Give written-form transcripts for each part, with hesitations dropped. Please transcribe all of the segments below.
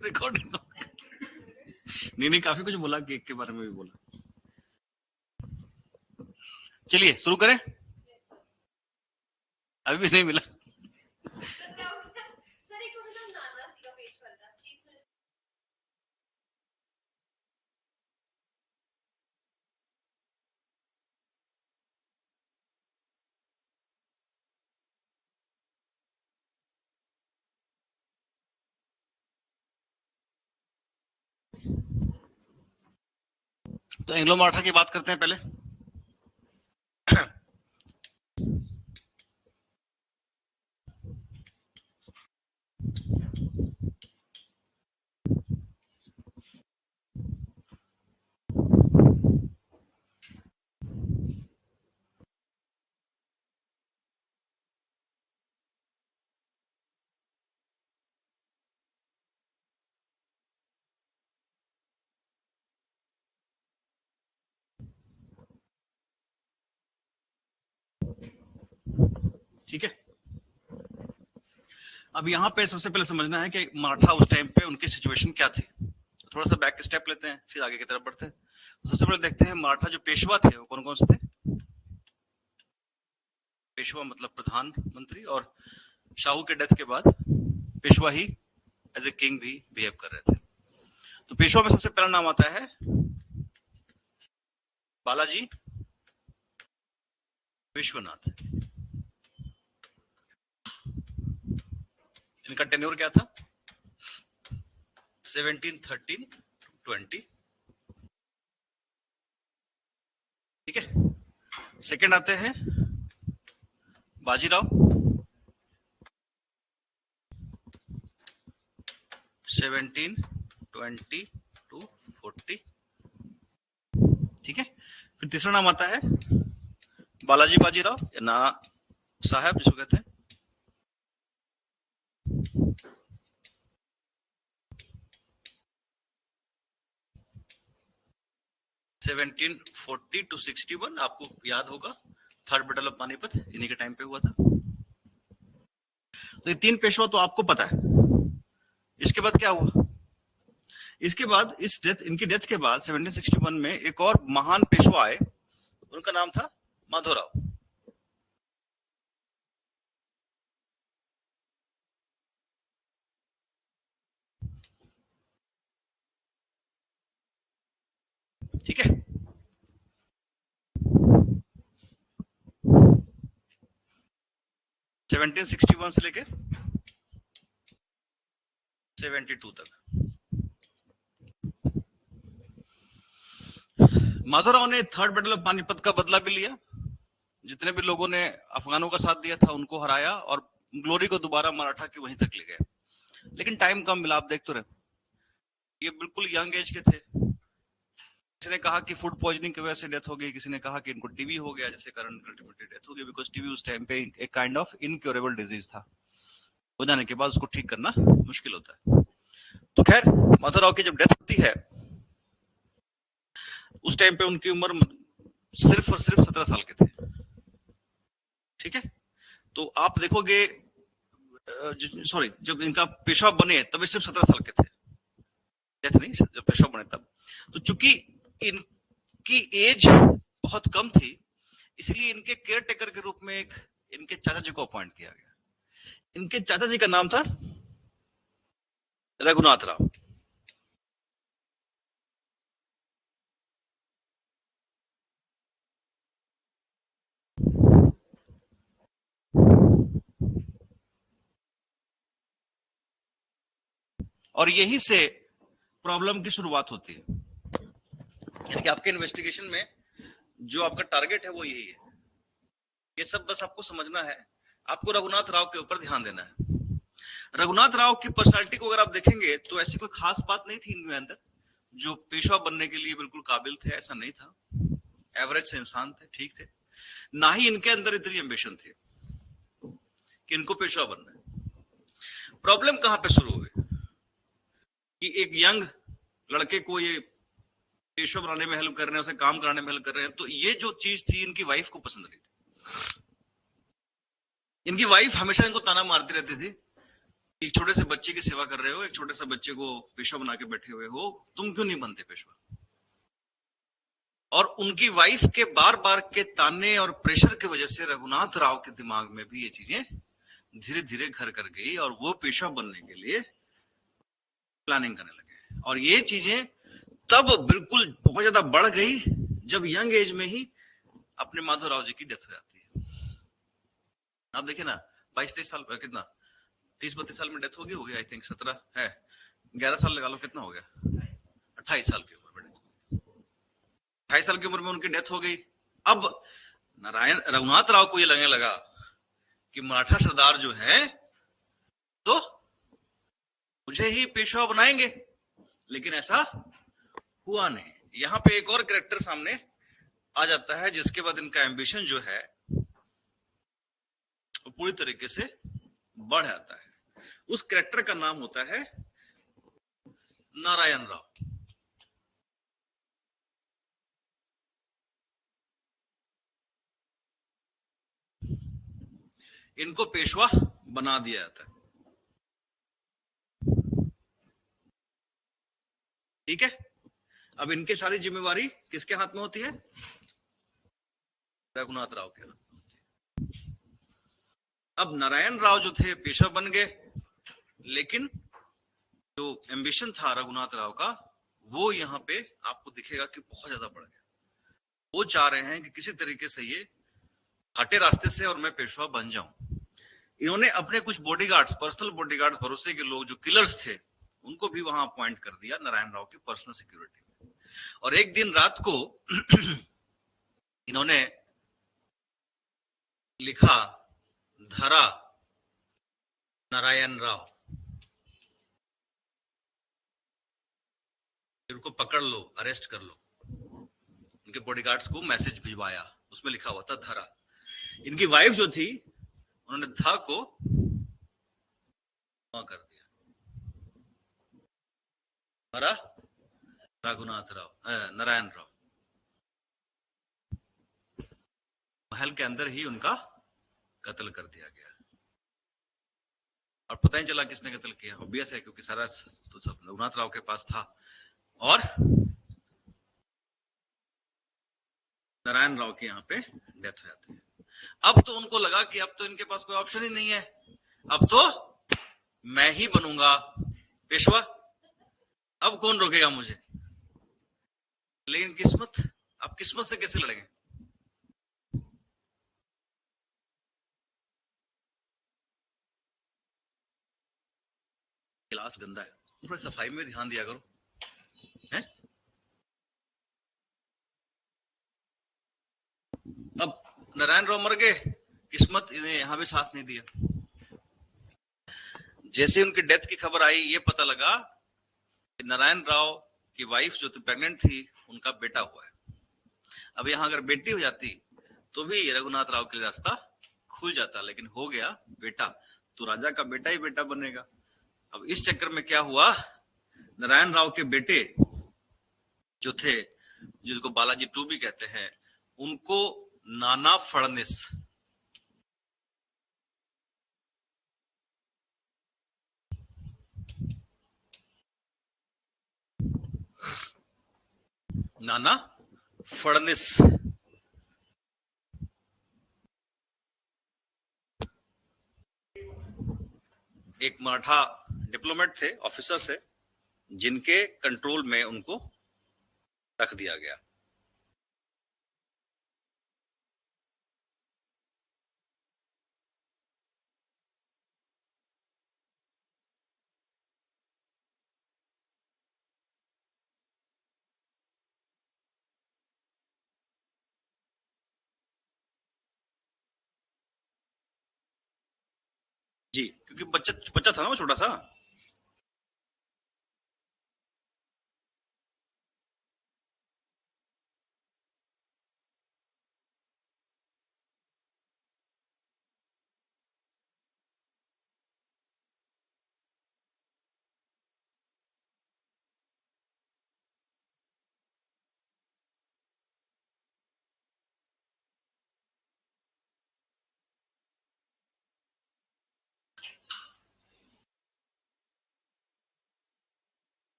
Recording नहीं नहीं, काफी कुछ बोला, केक के बारे में भी बोला। चलिए शुरू करें। अभी भी नहीं मिला। तो एंग्लो मराठा की बात करते हैं पहले। ठीक है, अब यहाँ पे सबसे पहले समझना है कि मराठा उस टाइम पे उनकी सिचुएशन क्या थी। थोड़ा सा बैक स्टेप लेते हैं, फिर आगे की तरफ बढ़ते हैं। तो सबसे पहले देखते हैं मराठा जो पेशवा थे वो कौन कौन से थे। पेशवा मतलब प्रधानमंत्री, और शाहू के डेथ के बाद पेशवा ही एज ए किंग भी बिहेव कर रहे थे। तो पेशवा में सबसे पहला नाम आता है बालाजी विश्वनाथ। इनका टेन्योर क्या था? 1713 20। ठीक है, सेकंड आते हैं बाजीराव, 1720 to 40। ठीक है, फिर तीसरा नाम आता है बालाजी बाजीराव या ना साहब जिसको कहते हैं। सेवनटीन 40 to 61, आपको याद होगा थर्ड बैटल ऑफ पानीपत इन्हीं के टाइम पे हुआ था। तो ये तीन पेशवा तो आपको पता है। इसके बाद क्या हुआ? इसके बाद इनकी डेथ के बाद 1761 में एक और महान पेशवा आए, उनका नाम था माधवराव। ठीक है, सेवनटीन 61 से लेके 72 तक माधवराव ने थर्ड बैटल ऑफ पानीपत का बदला भी लिया। जितने भी लोगों ने अफगानों का साथ दिया था उनको हराया और ग्लोरी को दोबारा मराठा की वहीं तक ले गए। लेकिन टाइम कम मिला, आप देख तो रहे, ये बिल्कुल यंग एज के थे। किसी ने कहा कि फूड पॉइजनिंग की वजह से डेथ हो गई, किसी ने कहा कि इनको टीबी हो गया जिससे कारण अल्टीमेटली डेथ हो गई, बिकॉज टीबी उस टाइम पे एक काइंड ऑफ इनक्योरेबल डिजीज था। हो जाने के बाद उसको ठीक करना मुश्किल होता है। तो खैर माधवराव की जब डेथ होती है उस टाइम पे उनकी उम्र सिर्फ और सिर्फ 17 साल के थे। ठीक है, तो आप देखोगे सॉरी, जब इनका पेशवा बने तब सिर्फ 17 साल के थे, डेथ नहीं, जब पेशवा बने तब। तो चूंकि इनकी एज बहुत कम थी इसलिए इनके केयर टेकर के रूप में एक इनके चाचा जी को अपॉइंट किया गया। इनके चाचा जी का नाम था रघुनाथ राव। और यही से प्रॉब्लम की शुरुआत होती है, यानी कि आपके इन्वेस्टिगेशन में जो आपका टारगेट है वो यही है। ये सब बस आपको समझना है, आपको रघुनाथ राव के ऊपर ध्यान देना है। रघुनाथ राव की पर्सनालिटी को अगर आप देखेंगे तो ऐसी कोई खास बात नहीं थी इनके अंदर जो पेशवा बनने के लिए बिल्कुल काबिल थे, ऐसा नहीं था। एवरेज से इंसान थे, ठीक थे। ना ही इनके अंदर इतनी एम्बिशन थी कि इनको पेशवा बनना है। प्रॉब्लम कहां पे शुरू हुई कि एक यंग लड़के को ये पेशवा बनाने में हेल्प कर रहे हैं, उसे काम कराने में हेल्प कर रहे हैं, तो ये जो चीज थी इनकी वाइफ को पसंद नहीं थी। इनकी वाइफ हमेशा इनको ताना मारती रहती थी एक छोटे से बच्चे की सेवा कर रहे हो, एक छोटे से बच्चे को पेशवा बना के बैठे हुए हो, तुम क्यों नहीं बनते पेशवा? और उनकी वाइफ के बार बार के ताने और प्रेशर की वजह से रघुनाथ राव के दिमाग में भी ये चीजें धीरे धीरे घर कर गई और वो पेशवा बनने के लिए प्लानिंग करने लगे। और ये चीजें तब बिल्कुल बहुत ज्यादा बढ़ गई जब यंग एज में ही अपने माधवराव जी की डेथ हो जाती है। आप देखिए ना, 22-23 साल, कितना 30-32 साल में डेथ हो गई आई थिंक 17 है, 11 साल लगा लो, कितना हो गया, 28 साल की उम्र में, 28 साल की उम्र में उनकी डेथ हो गई। अब नारायण रघुनाथ राव को ये लगने लगा कि मराठा सरदार जो है तो मुझे ही पेशवा बनाएंगे, लेकिन ऐसा हुआ नहीं। यहाँ पे एक और कैरेक्टर सामने आ जाता है जिसके बाद इनका एम्बिशन जो है वो पूरी तरीके से बढ़ जाता है। उस कैरेक्टर का नाम होता है नारायण राव। इनको पेशवा बना दिया जाता है, ठीक है। अब इनकी सारी जिम्मेवारी किसके हाथ में होती है? रघुनाथ राव के हाथ। अब नारायण राव जो थे पेशवा बन गए, लेकिन जो एम्बिशन था रघुनाथ राव का वो यहाँ पे आपको दिखेगा कि बहुत ज्यादा बढ़ गया। वो चाह रहे हैं कि किसी तरीके से ये हटे रास्ते से और मैं पेशवा बन जाऊं। इन्होंने अपने कुछ बॉडीगार्ड्स, पर्सनल बॉडीगार्ड्स, भरोसे के लोग जो किलर्स थे, उनको भी वहां अपॉइंट कर दिया नारायण राव की पर्सनल सिक्योरिटी में। और एक दिन रात को इन्होंने लिखा, धरा नारायण राव, इनको पकड़ लो, अरेस्ट कर लो। उनके बॉडीगार्ड्स को मैसेज भिजवाया, उसमें लिखा हुआ था धरा। इनकी वाइफ जो थी उन्होंने धा को कर दिया, हमारा रघुनाथ राव, नारायण राव। महल के अंदर ही उनका कत्ल कर दिया गया और पता नहीं चला किसने कत्ल किया। ऑब्वियस है क्योंकि सारा तो सब रघुनाथ राव के पास था और नारायण राव के यहाँ पे डेथ हो जाती है। अब तो उनको लगा कि अब तो इनके पास कोई ऑप्शन ही नहीं है, अब तो मैं ही बनूंगा पेशवा, अब कौन रोकेगा मुझे। लेकिन किस्मत, आप किस्मत से कैसे लड़ेंगे? गिलास गंदा है, थोड़ी सफाई में ध्यान दिया करो, है? अब नारायण राव मर गए, किस्मत इन्हें यहां भी साथ नहीं दिया। जैसे उनकी डेथ की खबर आई, ये पता लगा कि नारायण राव की वाइफ जो थी प्रेग्नेंट थी, उनका बेटा हुआ है। अब यहां अगर बेटी हो जाती तो भी रघुनाथ राव के लिए रास्ता खुल जाता, लेकिन हो गया बेटा, तो राजा का बेटा ही बेटा बनेगा। अब इस चक्कर में क्या हुआ, नारायण राव के बेटे जो थे, जिसको बालाजी टू भी कहते हैं, उनको नाना फड़निस, नाना फड़निस एक मराठा डिप्लोमेट थे, ऑफिसर थे, जिनके कंट्रोल में उनको रख दिया गया। जी, क्योंकि बच्चा बच्चा था ना वो, छोटा सा।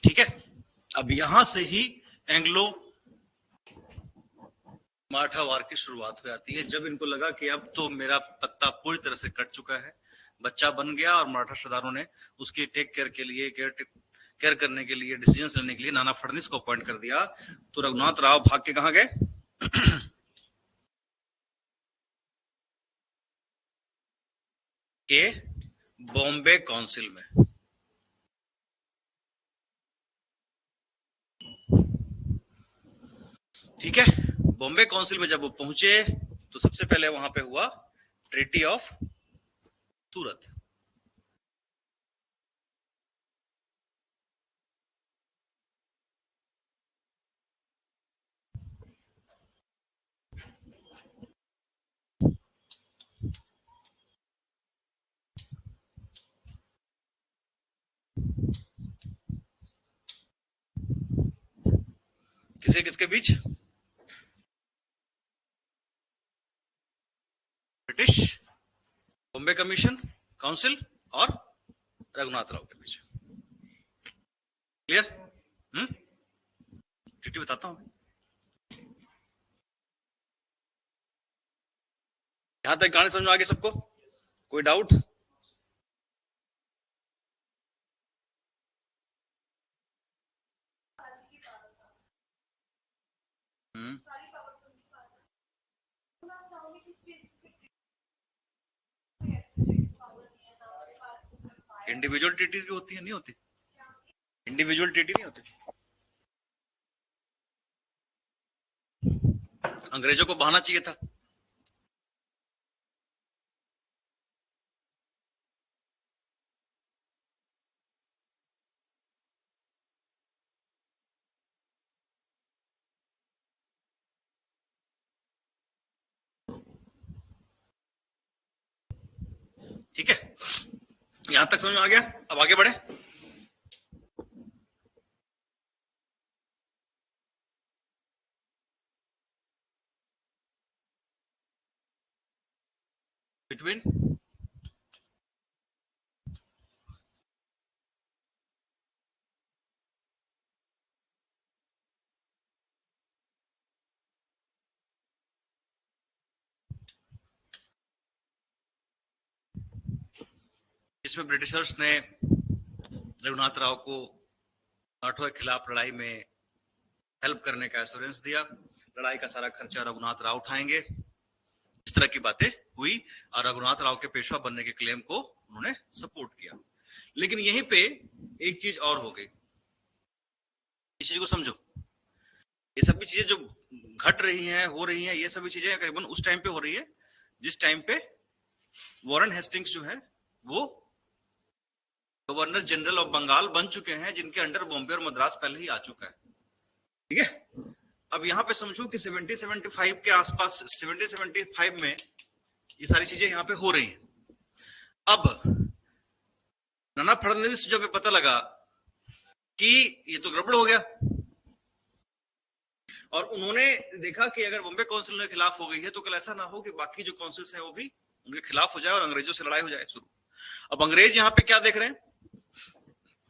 ठीक है, अब यहां से ही एंग्लो मराठा वार की शुरुआत हो जाती है, जब इनको लगा कि अब तो मेरा पत्ता पूरी तरह से कट चुका है, बच्चा बन गया, और मराठा सरदारों ने उसकी टेक केयर के लिए केयर करने के लिए, डिसीजन लेने के लिए नाना फडणवीस को अपॉइंट कर दिया। तो रघुनाथ राव भाग के कहां गए? के बॉम्बे काउंसिल में। ठीक है, बॉम्बे काउंसिल में जब वो पहुंचे तो सबसे पहले वहां पे हुआ ट्रीटी ऑफ सूरत। किसे किसके बीच? ब्रिटिश बॉम्बे कमीशन काउंसिल और रघुनाथ राव के बीच। क्लियर? ट्रीटी बताता हूं। यहां तक कहानी समझ में आ गई सबको? कोई डाउट? इंडिविजुअल ट्रीटीज भी होती है, नहीं होती? इंडिविजुअल ट्रीटी नहीं होती। अंग्रेजों को बहाना चाहिए था। ठीक है, यहां तक समझ में आ गया? अब आगे बढ़े। बिटवीन इसमें ब्रिटिशर्स ने रघुनाथ राव को मराठों के खिलाफ लड़ाई में हेल्प करने का एश्योरेंस दिया, लड़ाई का सारा खर्चा रघुनाथ राव उठाएंगे, इस तरह की बातें हुई, और रघुनाथ राव के पेशवा बनने के क्लेम को उन्होंने सपोर्ट किया। लेकिन यहीं पे एक चीज और हो गई, इस चीज को समझो। ये सभी चीजें जो घट रही हैं, हो रही हैं, ये सभी चीजें करीबन उस टाइम पे हो रही है जिस टाइम पे वॉरेन हेस्टिंग्स जो है वो गवर्नर जनरल ऑफ बंगाल बन चुके हैं, जिनके अंडर बॉम्बे और मद्रास पहले ही आ चुका है। ठीक है, अब यहां पे समझो कि 1775 के आसपास, 1775 में ये सारी चीजें यहां पे हो रही हैं। अब नाना फडणवीस जब पता लगा कि ये तो गड़बड़ हो गया, और उन्होंने देखा कि अगर बॉम्बे काउंसिल के खिलाफ हो गई है तो कल ऐसा ना हो कि बाकी जो काउंसिल्स हैं वो भी उनके खिलाफ हो जाए और अंग्रेजों से लड़ाई हो जाए शुरू। अब अंग्रेज यहां पे क्या देख रहे हैं?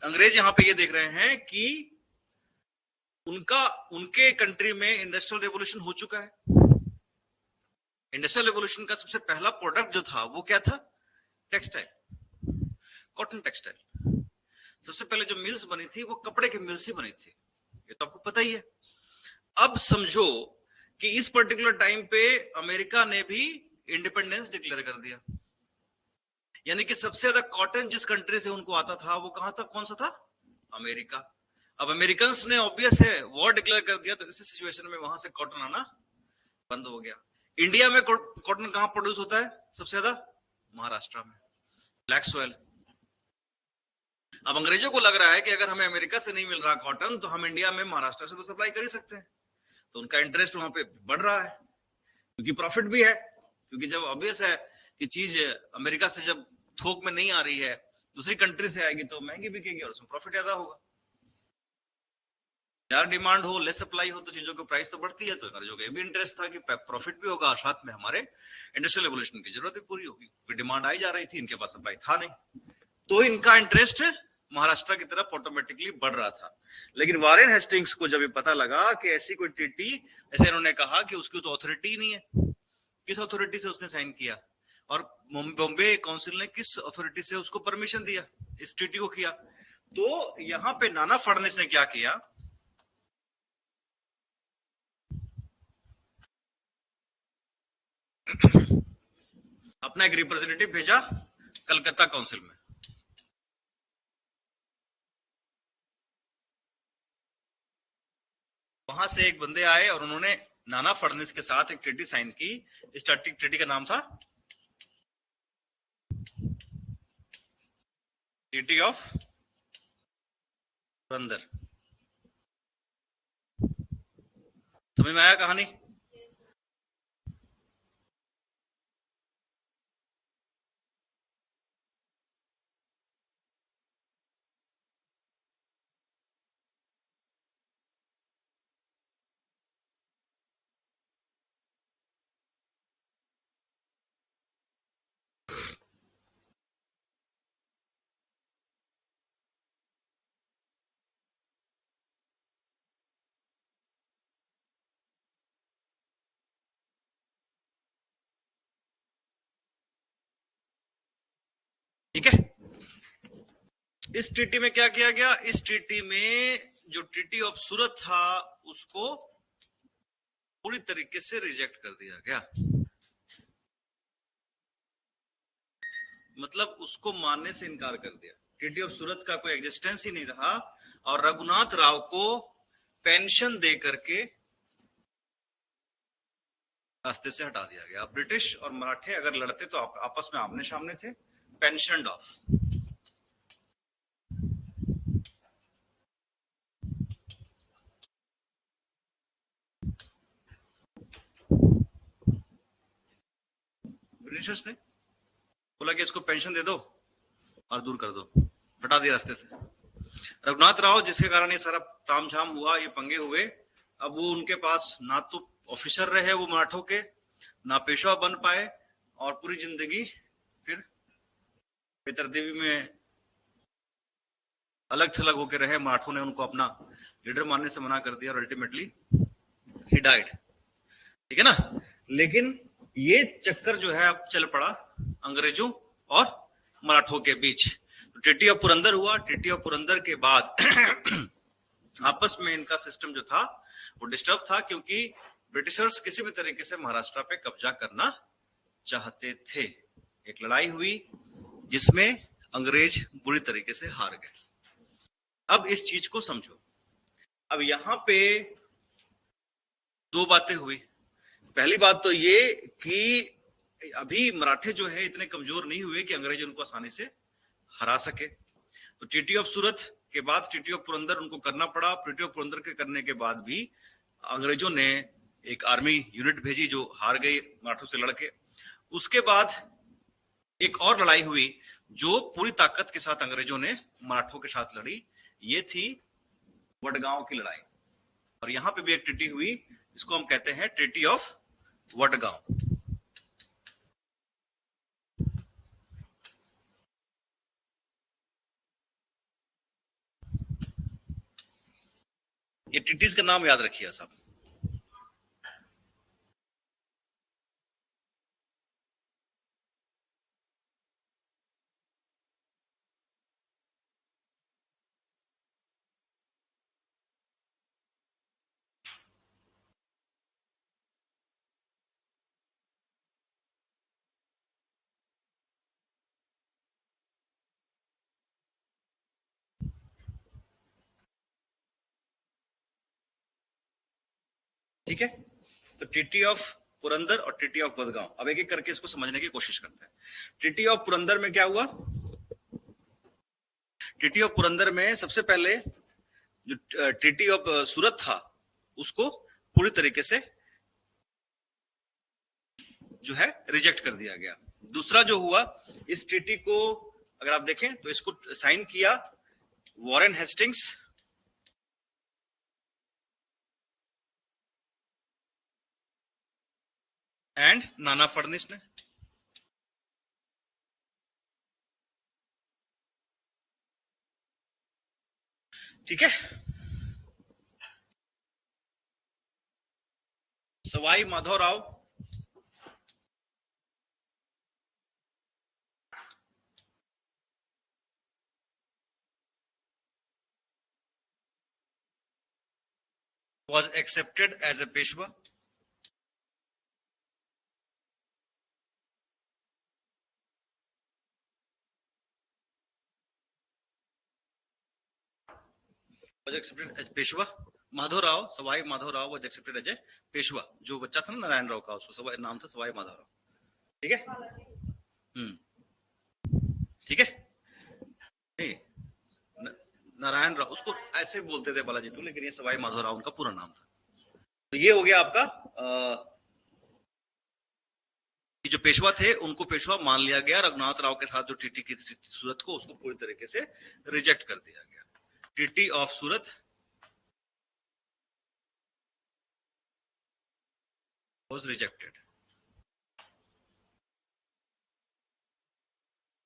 अंग्रेज यहां पे ये देख रहे हैं कि उनके कंट्री में इंडस्ट्रियल रेवोल्यूशन हो चुका है। इंडस्ट्रियल रेवोल्यूशन का सबसे पहला प्रोडक्ट जो था वो क्या था? Textile, cotton textile. सबसे पहले जो मिल्स बनी थी वो कपड़े की मिल्स ही बनी थी, ये तो आपको पता ही है। अब समझो कि इस पर्टिकुलर टाइम पे अमेरिका ने भी इंडिपेंडेंस डिक्लेयर कर दिया, यानी कि सबसे ज्यादा कॉटन जिस कंट्री से उनको आता था वो कहां था? कौन सा था? अमेरिका। अब अमेरिकन ने ऑब्वियस है वॉर डिक्लेयर कर दिया, तो इस सिचुएशन में वहां से कॉटन आना बंद हो गया। इंडिया में कॉटन कहां प्रोड्यूस होता है सबसे ज्यादा? महाराष्ट्र में, ब्लैक सॉइल। अब अंग्रेजों को लग रहा है कि अगर हमें अमेरिका से नहीं मिल रहा कॉटन तो हम इंडिया में महाराष्ट्र से तो सप्लाई कर ही सकते हैं, तो उनका इंटरेस्ट वहां पे बढ़ रहा है, क्योंकि प्रॉफिट भी है। क्योंकि जब ऑब्वियस है कि चीज अमेरिका से जब थोक में नहीं आ रही है, दूसरी कंट्री से आएगी तो महंगी बिकेगी और उसमें प्रॉफिट ज्यादा होगा। ज्यादा डिमांड हो, लेस सप्लाई हो, तो चीजों की प्राइस तो बढ़ती है। तो अंग्रेजों का भी इंटरेस्ट था कि प्रॉफिट भी होगा और साथ में हमारे इंडस्ट्रियल रेवोल्यूशन की जरूरत भी पूरी होगी। डिमांड आई जा रही थी, इनके पास सप्लाई था नहीं, तो इनका इंटरेस्ट महाराष्ट्र की तरफ ऑटोमेटिकली बढ़ रहा था। लेकिन वॉरेन हेस्टिंग्स को जब ये पता लगा कि ऐसी कोई ट्रीटी, जैसे इन्होंने कहा कि उसकी तो अथॉरिटी ही नहीं है, किस अथॉरिटी से उसने साइन किया, और बॉम्बे काउंसिल ने किस अथॉरिटी से उसको परमिशन दिया इस ट्रीटी को किया। तो यहां पे नाना फडणवीस ने क्या किया, अपना एक रिप्रेजेंटेटिव भेजा कलकत्ता काउंसिल में। वहां से एक बंदे आए और उन्होंने नाना फडणवीस के साथ एक ट्रीटी साइन की। इस ट्रीटी का नाम था ट्रीटी ऑफ पुरंदर। समझ में आया कहानी? ठीक है, इस ट्रीटी में क्या किया गया, इस ट्रीटी में जो ट्रीटी ऑफ सूरत था उसको पूरी तरीके से रिजेक्ट कर दिया गया, मतलब उसको मानने से इनकार कर दिया। ट्रीटी ऑफ सूरत का कोई एग्जिस्टेंस ही नहीं रहा, और रघुनाथ राव को पेंशन दे करके रास्ते से हटा दिया गया। ब्रिटिश और मराठे अगर लड़ते तो आपस में आमने सामने थे, पेंशन ऑफ। ब्रिटिशर्स ने बोला कि इसको पेंशन दे दो और दूर कर दो, हटा दिया रास्ते से। रघुनाथ राव, जिसके कारण ये सारा तामझाम हुआ, ये पंगे हुए, अब वो उनके पास ना तो ऑफिसर रहे वो मराठों के, ना पेशवा बन पाए, और पूरी जिंदगी फिर बेतरतीबी में अलग थलग होकर रहे। मराठों ने उनको अपना लीडर मानने से मना कर दिया और अल्टीमेटली ही डाइड। ठीक है ना? लेकिन ये चक्कर जो है अब चल पड़ा अंग्रेजों और मराठों के बीच। ट्रीटी ऑफ पुरंदर हुआ। ट्रीटी ऑफ पुरंदर के बाद आपस में इनका सिस्टम जो था वो डिस्टर्ब था, क्योंकि ब्रिटिशर्स किसी भी तरीके से महाराष्ट्र पे कब्जा करना चाहते थे। एक लड़ाई हुई जिसमें अंग्रेज बुरी तरीके से हार गए। अब इस चीज को समझो। अब यहां पे दो बातें हुई। पहली बात तो ये कि अभी मराठे जो है इतने कमजोर नहीं हुए कि अंग्रेज उनको आसानी से हरा सके। तो ट्रीटी ऑफ सूरत के बाद ट्रीटी ऑफ पुरंदर उनको करना पड़ा। ट्रीटी ऑफ पुरंदर के करने के बाद भी अंग्रेजों ने एक आर्मी यूनिट भेजी जो हार गई मराठों से लड़के। उसके बाद एक और लड़ाई हुई जो पूरी ताकत के साथ अंग्रेजों ने मराठों के साथ लड़ी, ये थी वडगांव की लड़ाई। और यहां पे भी एक ट्रीटी हुई, इसको हम कहते हैं ट्रीटी ऑफ वडगांव। ये ट्रीटीज का नाम याद रखिए साहब। ठीक है, तो ट्रीटी ऑफ पुरंदर और ट्रीटी ऑफ वडगांव, अब एक एक करके इसको समझने की कोशिश करते हैं। ट्रीटी ऑफ पुरंदर में क्या हुआ? ट्रीटी ऑफ पुरंदर में सबसे पहले जो ट्रीटी ऑफ सूरत था उसको पूरी तरीके से जो है रिजेक्ट कर दिया गया। दूसरा जो हुआ, इस ट्रीटी को अगर आप देखें तो इसको साइन किया Warren Hastings and Nana Phadnavis ने। ठीक है। Sawai Madhavrao was accepted as a Peshwa. Was accepted as Peshwa. Madhavrao, Sawai Madhavrao was accepted as a Peshwa. जो बच्चा था ना नारायण राव का, उसको सवाई नाम था, सवाई माधवराव। ठीक है। ठीक है। नहीं, नारायण राव उसको ऐसे बोलते थे बालाजी टू, लेकिन ये सवाई माधवराव उनका पूरा नाम था। तो ये हो गया आपका जो पेशवा थे उनको पेशवा मान लिया गया। रघुनाथ राव के साथ जो टीटी की सूरत को, उसको पूरी तरीके से रिजेक्ट कर दिया गया। TT of Surat was rejected.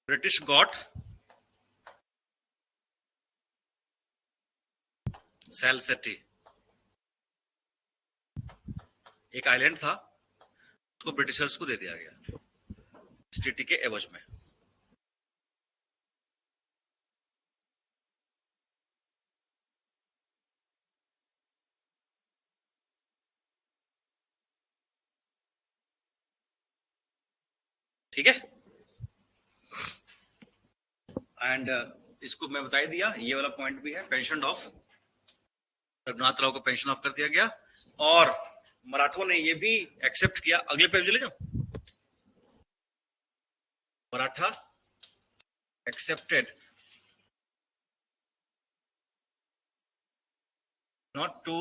British got Salsette, एक आइलैंड था, उसको ब्रिटिशर्स को दे दिया गया टीटी के एवज में। ठीक है। एंड इसको मैं बता ही दिया, ये वाला पॉइंट भी है, पेंशन ऑफ, रघुनाथ राव को पेंशन ऑफ कर दिया गया। और मराठों ने ये भी एक्सेप्ट किया, अगले पेज चले जाओ, Maratha accepted not to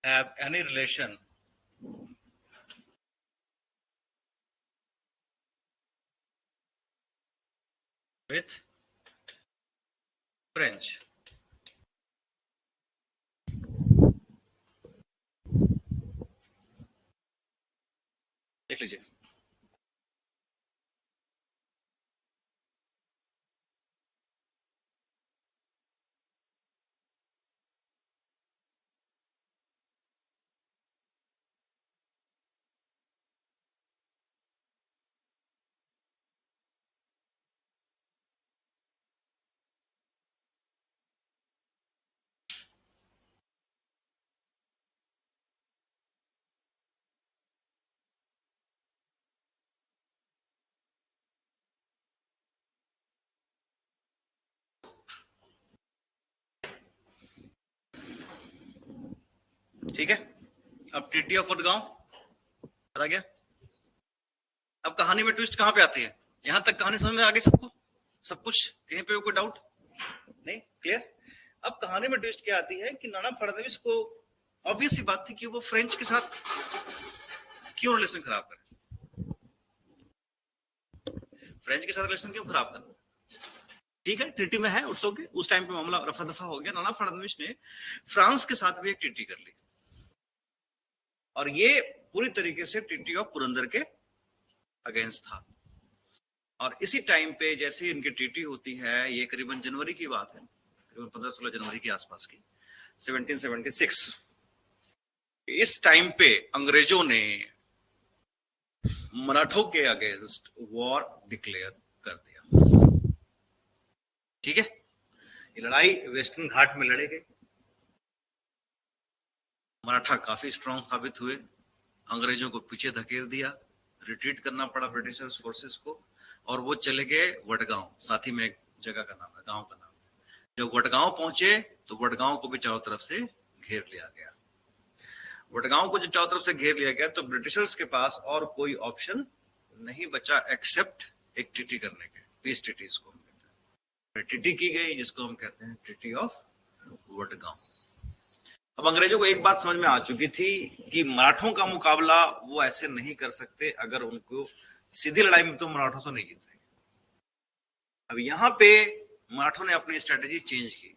have any relation with French. देख लीजिए, ठीक है। अब टीटी ऑफ वडगांव आ गया। अब कहानी में ट्विस्ट कहां पे आती है? यहां तक कहानी समझ में आ गई सबको, सब कुछ, कहीं पे कोई डाउट नहीं? क्लियर। अब कहानी में ट्विस्ट क्या आती है कि नाना फडणवीस को ऑब्वियस सी बात थी कि वो फ्रेंच के साथ क्यों रिलेशन खराब करे, फ्रेंच के साथ रिलेशन क्यों खराब करे? ठीक है, ट्रीटी में है, उट्स ओके। उस टाइम पे मामला रफा दफा हो गया। नाना फडणवीस ने फ्रांस के साथ भी एक ट्रीटी कर ली, और ये पूरी तरीके से ट्रीटी ऑफ पुरंदर के अगेंस्ट था। और इसी टाइम पे जैसे इनकी ट्रीटी होती है, ये करीबन जनवरी की बात है, करीबन 15-16 जनवरी के आसपास की, 1776। इस टाइम पे अंग्रेजों ने मराठों के अगेंस्ट वॉर डिक्लेयर कर दिया। ठीक है, ये लड़ाई वेस्टर्न घाट में लड़े गए। मराठा काफी स्ट्रांग साबित हुए, अंग्रेजों को पीछे धकेल दिया, रिट्रीट करना पड़ा ब्रिटिशर्स फोर्सेस को, और वो चले गए वडगांव। साथ ही में एक जगह का नाम है, गांव का नाम है। जब वडगांव पहुंचे तो वडगांव को भी चारों तरफ से घेर लिया गया। वडगांव को जब चारों तरफ से घेर लिया गया तो ब्रिटिशर्स के पास और कोई ऑप्शन नहीं बचा एक्सेप्ट एक ट्रीटी करने के, पीस ट्रीटी इसको हम कहते हैं। ट्रीटी की गई जिसको हम कहते हैं ट्रीटी ऑफ वडगांव। अब अंग्रेजों को एक बात समझ में आ चुकी थी कि मराठों का मुकाबला वो ऐसे नहीं कर सकते, अगर उनको सीधी लड़ाई में तो मराठों से नहीं जीत सके। अब यहाँ पे मराठों ने अपनी स्ट्रेटेजी चेंज की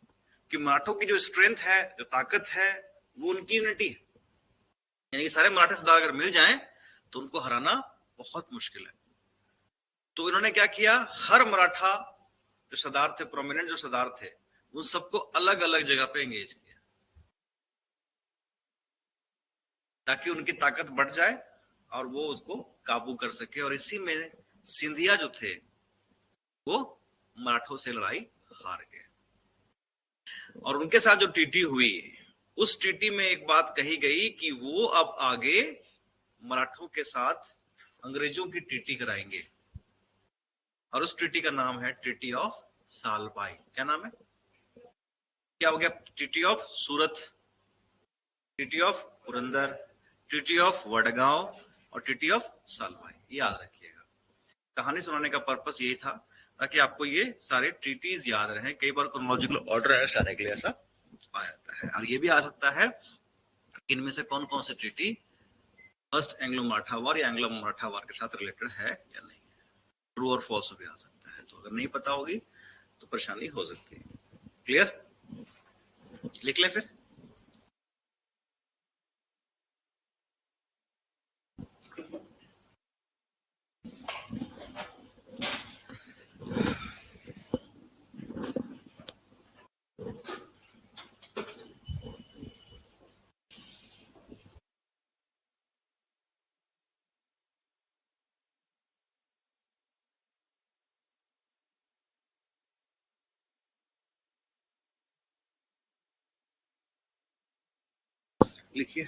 कि मराठों की जो स्ट्रेंथ है, जो ताकत है, वो उनकी यूनिटी है। यानी कि सारे मराठा सरदार अगर मिल जाएं तो उनको हराना बहुत मुश्किल है। तो इन्होंने क्या किया, हर मराठा जो सरदार थे, प्रोमिनेंट जो सरदार थे, उन सबको अलग अलग जगह पे एंगेज किया ताकि उनकी ताकत बढ़ जाए और वो उसको काबू कर सके। और इसी में सिंधिया जो थे वो मराठों से लड़ाई हार गए। और उनके साथ जो टीटी हुई, उस टीटी में एक बात कही गई कि वो अब आगे मराठों के साथ अंग्रेजों की टीटी कराएंगे। और उस ट्रीटी का नाम है ट्रीटी ऑफ सालबाई। क्या नाम है? क्या हो गया? Treaty of Surat, treaty of Purandar, treaty of Wadgaon और ट्रीटी ऑफ सालबाई। याद रखिएगा, कहानी सुनाने का पर्पस यही था ताकि आपको ये सारे ट्रीटीज याद रहे। कई बार क्रोनोलॉजिकल ऑर्डर है सारे के लिए ऐसा आ जाता है। और ये भी आ सकता है कि इनमें से कौन कौन से treaty first Anglo Maratha war या एंग्लो मराठा वॉर के साथ रिलेटेड है या नहीं। ट्रू और फॉल्स भी आ सकता है, तो अगर नहीं पता होगी तो परेशानी हो सकती है। क्लियर? लिख ले फिर। लिखिए।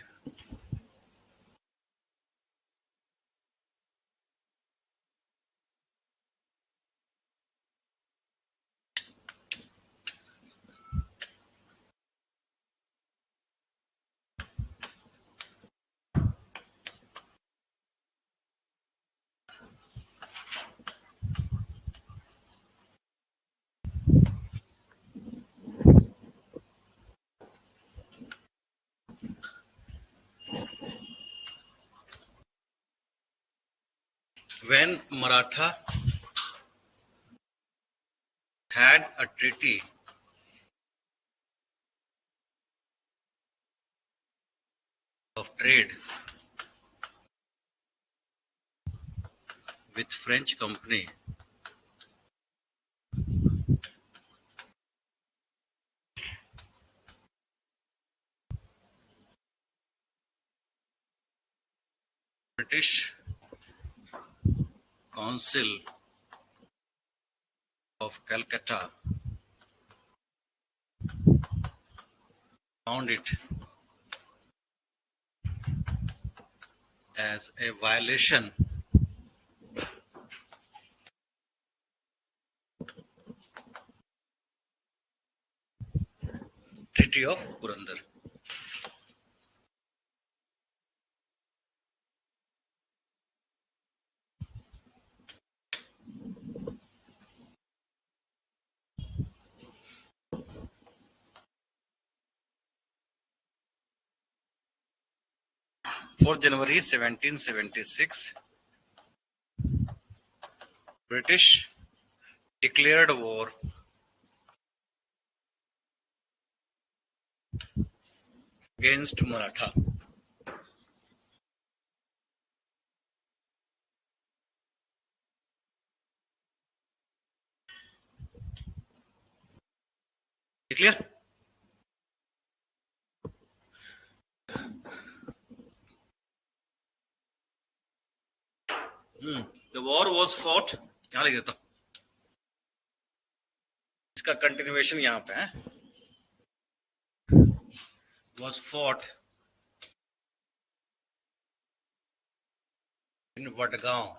When Maratha had a treaty of trade with French company, British Council of Calcutta found it as a violation Treaty of Purandar. For January 1776, British declared war against Maratha. Clear? The war was fought, यहाँ लिख देता हूँ, इसका continuation यहाँ पे है, was fought in Vadgaon.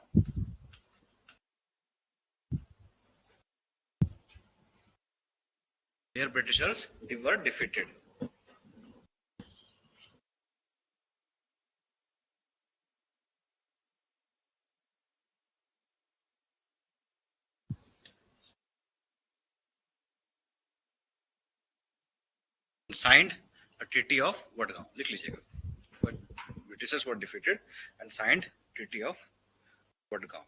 Where Britishers were defeated. Signed a treaty of Vadgaon. लिख लीजिएगा. But Britishers were defeated and signed treaty of Vadgaon.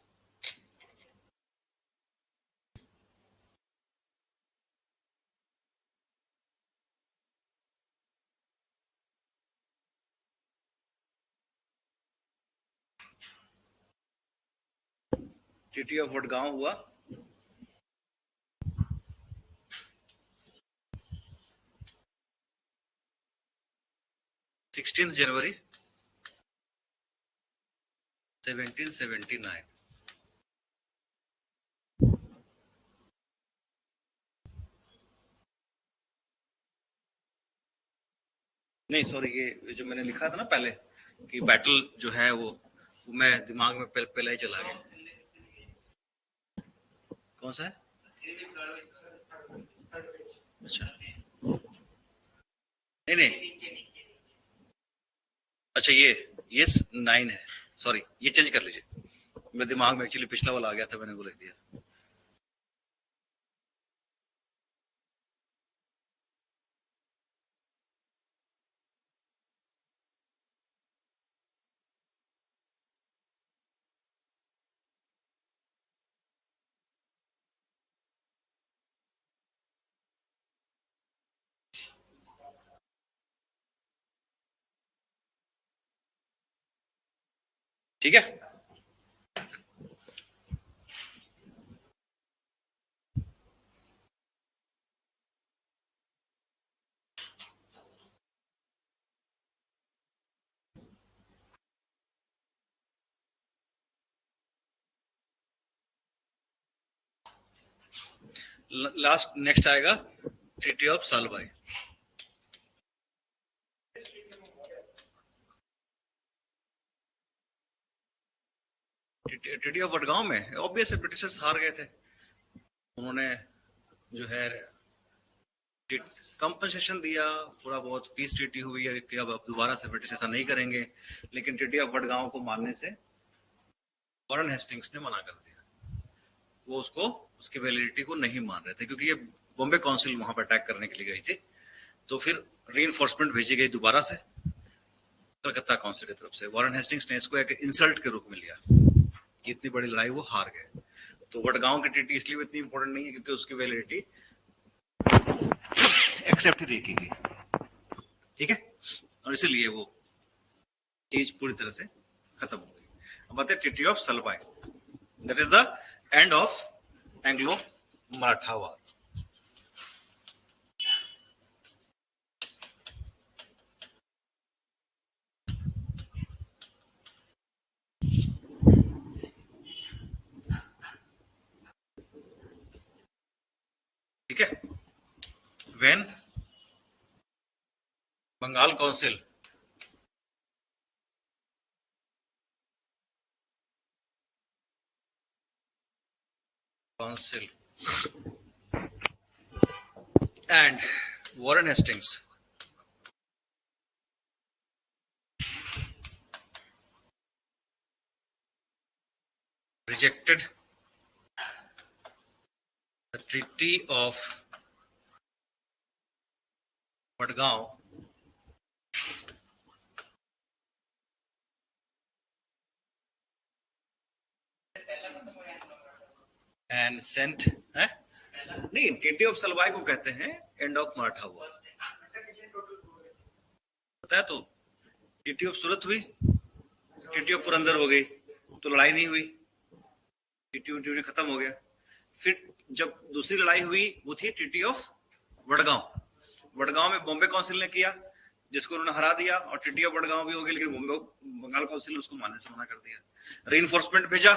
Treaty of Wadgaon हुआ 16 जनवरी 1779। नहीं सॉरी, ये जो मैंने लिखा था ना पहले कि बैटल जो है वो मैं दिमाग में पहले ही चला गया। कौन सा है? अच्छा नहीं नहीं, अच्छा ये 9 है, सॉरी ये चेंज कर लीजिए। मेरे दिमाग में एक्चुअली पिछला वाला आ गया था, मैंने वो लिख दिया। ठीक है, लास्ट नेक्स्ट आएगा treaty of Salbai. Treaty of Wadgaon में ऑब्वियस है ब्रिटिशर्स हार गए थे। उन्होंने जो है कंपनसेशन दिया, थोड़ा बहुत पीस ट्रीटी हुई है कि अब दोबारा से ब्रिटिश ऐसा नहीं करेंगे, लेकिन ट्रीटी ऑफ वडगांव को मानने से वॉरेन हेस्टिंग्स ने मना कर दिया। वो उसको उसकी वैलिडिटी को नहीं मान रहे थे क्योंकि ये बॉम्बे काउंसिल वहां पर अटैक करने के लिए गई थी। तो फिर री भेजी गई दोबारा से कलकत्ता काउंसिल की तरफ से। वॉरेन हेस्टिंग्स ने इसको एक इंसल्ट के रूप में लिया कि इतनी बड़ी लड़ाई वो हार गए। तो वडगांव की ट्रीटी इसलिए इतनी इंपॉर्टेंट नहीं है क्योंकि उसकी वैलिडिटी एक्सेप्ट ही की गई। ठीक है, और इसीलिए वो चीज पूरी तरह से खत्म हो गई। अब आते हैं treaty of Salbai, that is the end of Anglo Maratha war. ठीक है, when Bengal council council and Warren Hastings rejected the Treaty of Vadgaon and sent नहीं, ट्रीटी ऑफ सलवाई को कहते हैं एंड ऑफ मराठा वॉर। पता है? तो ट्रीटी ऑफ सूरत हुई, ट्रीटी ऑफ पुरंदर हो गई, तो लड़ाई नहीं हुई, ट्रीटी खत्म हो गया। फिर जब दूसरी लड़ाई हुई वो थी ट्रीटी ऑफ वडगांव। वडगांव में बॉम्बे काउंसिल ने किया जिसको उन्होंने हरा दिया, और ट्रीटी ऑफ वडगांव भी हो गई, लेकिन बंगाल काउंसिल ने उसको मानने से मना कर दिया। रीइंफोर्समेंट भेजा,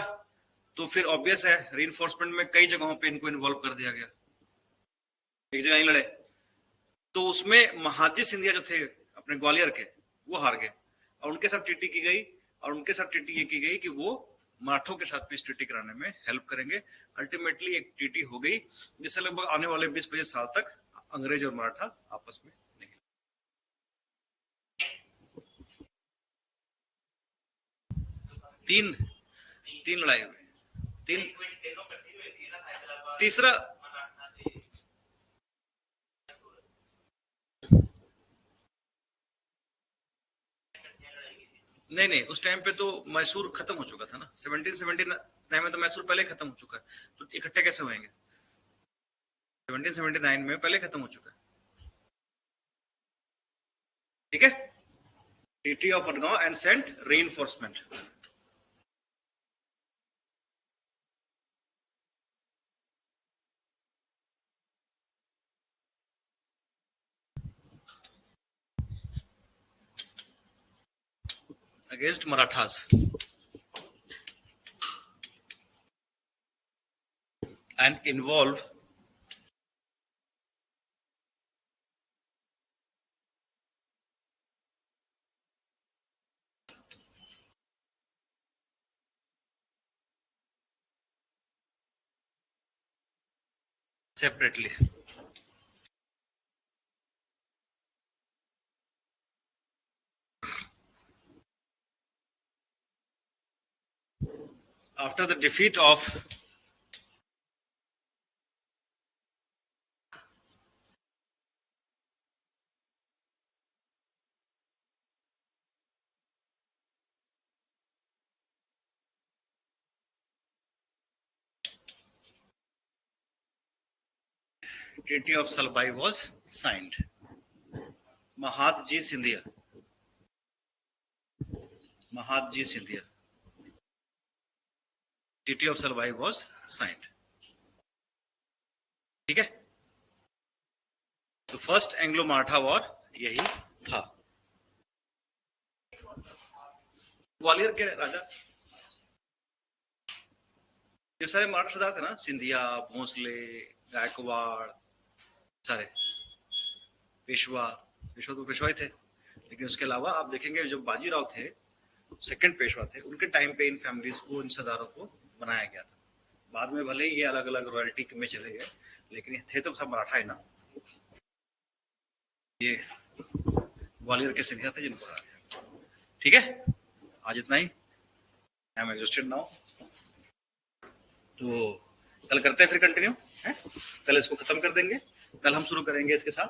तो फिर ऑब्वियस है रीइंफोर्समेंट में कई जगहों पे इनको इन्वॉल्व कर दिया गया, एक जगह नहीं लड़े। तो उसमें महाजी सिंधिया जो थे अपने ग्वालियर के, वो हार गए और उनके साथ ट्रीटी की गई, और उनके साथ ट्रीटी ये की गई कि वो मराठों के साथ पीस ट्रीटी कराने में हेल्प करेंगे। अल्टीमेटली एक ट्रीटी हो गई जिससे लगभग आने वाले 20-25 साल तक अंग्रेज और मराठा आपस में नहीं। तीन तीन लड़ाई हुई, तीन, तीसरा नहीं नहीं, उस टाइम पे तो मैसूर खत्म हो चुका था ना, 1779 में तो मैसूर पहले खत्म हो चुका है, तो इकट्ठे कैसे होंगे? 1779 में पहले खत्म हो चुका है। ठीक है, treaty of Wadgaon and sent reinforcement. against Marathas and involve separately. After the defeat of Treaty of Salbai was signed. Mahatma Sindhia. Treaty of Salbai was signed. ठीक है, तो फर्स्ट एंग्लो मराठा वॉर यही था. ग्वालियर के राजा जो सारे मराठा सरदार थे ना, सिंधिया, भोंसले, गायकवाड़, सारे पेशवा तो पेशवा ही थे. लेकिन उसके अलावा आप देखेंगे जब बाजीराव थे, सेकंड पेशवा थे, उनके टाइम पे इन फैमिलीज को, इन सरदारों को बनाया गया था. बाद में भले ही ये अलग अलग रॉयल्टी में चले गए, लेकिन ये थे तो सब मराठा ही ना. ये ग्वालियर के सिंधिया थे जिनको बनाया गया. ठीक है, आज इतना ही. I am exhausted now. तो कल करते हैं फिर कंटिन्यू है. कल इसको खत्म कर देंगे. कल हम शुरू करेंगे इसके साथ